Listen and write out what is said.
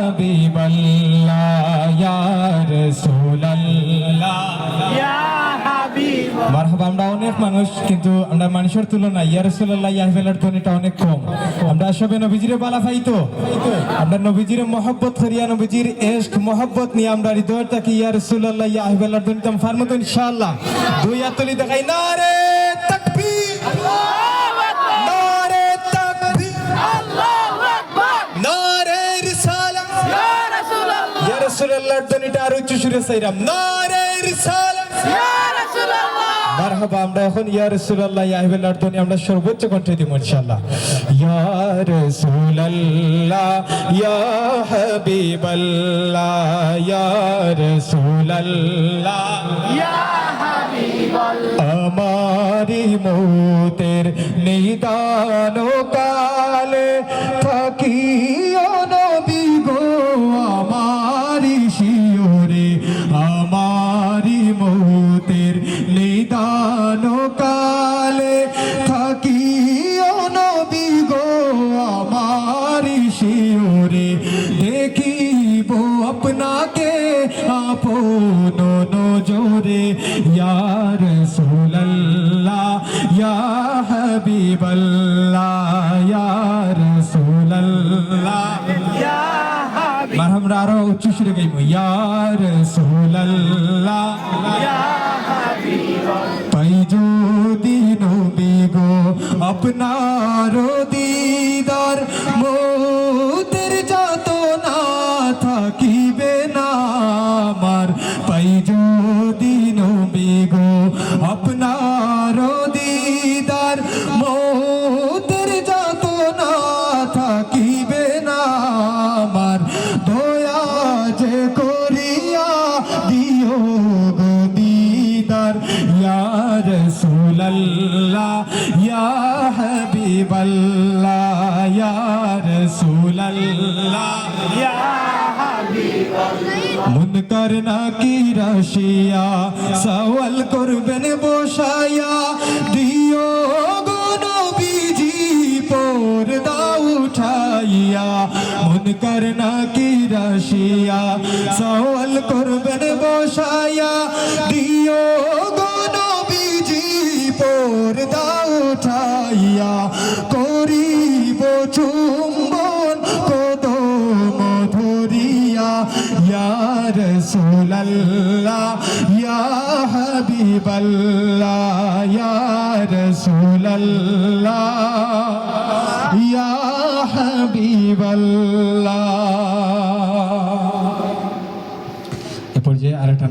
হাবিবাল্লাহ ইয়া রাসূলুল্লাহ ইয়া হাবিবাল্লাহ। মারহাবা। আমরা অনেক মানুষ, কিন্তু আমরা মানুষের তুলনায় ইয়া রাসূলুল্লাহ ইয়া হাবিবাল্লাহর ধ্বনিটা অনেক কম। আমরা সবে নবীজিরে বালা পাইতো, আমরা নবীজিরে মহব্বত করিয়া নবীজির ইশক মহব্বত নিয়ে আমরা হৃদয়ের তাকে ইয়া রাসূলুল্লাহ ইয়া হাবিবাল্লাহর ধ্বনিটা ফারমো তো ইনশাআল্লাহ। দুই হাত তুলি দেখাই নারে তাকবীর, আল্লাহু আকবার, নারে তাকবীর, আল্লাহু আকবার। নারে রিসালাত, ইয়া রাসূলুল্লাহ, ইয়া রাসূলুল্লাহর ধ্বনিটা আর উচ্চ সুরে চাইরাম, নারে রিসালাত। ইয়া রাসূলুল্লাহ। মারহাবা। আমরা এখন ইয়া রাসূলুল্লাহ ইয়া হাবিবাল্লাহর ধ্বনি আমরা সর্বোচ্চ কণ্ঠে দিব ইনশাআল্লাহ। ইয়া রাসূলুল্লাহ ইয়া হাবিবাল্লাহ ইয়া রাসূলুল্লাহ ইয়া হাবিবাল্লাহ। আমারি মৌতের নিদান কালে থাকিও নবী গো আমারি শিওরে, আমারি মৌতের নিদান কালে থাকিও নবী গো আমারি শিওরে, দেখিব আপনাকে আপন নজরে ইয়া রাসূলুল্লাহ ইয়া হাবিবাল্লাহ ইয়া রাসূলুল্লাহ। ইয়া হাবিবাল্লাহ। আমরা আরো উচ্চ সুরে গাইব ইয়া রাসূলুল্লাহ ইয়া হাবিবাল্লাহ। পাই যদি নবী গো আপনার দিদার, মৌতের যাতনা থাকিবে না আমার। পাই যদি নবী গো আপনার দিদার, মৌতের যাতনা থাকিবে না আমার। দয়া যে করিয়া দিও গো দিদার ইয়া রাসূলুল্লাহ ইয়া হাবিবাল্লাহ ইয়া রাসূলুল্লাহ ইয়া হাবিবাল্লাহ। মুনকার নাকির আসিয়া সওয়াল করবেন বসায়া, দিও গো নবীজি পর্দা উঠাইয়া। মুনকার নাকির আসিয়া সওয়াল করবেন বসায়া, দিও গো নবীজি পর্দা উঠাইয়া। করিব চুম্বন কদম ধরিয়া ইয়া রাসূলুল্লাহ ইয়া হাবিবাল্লাহ ইয়া রাসূলুল্লাহ ইয়া হাবিবাল্লাহ। এ পর্যায়ে আরেকটা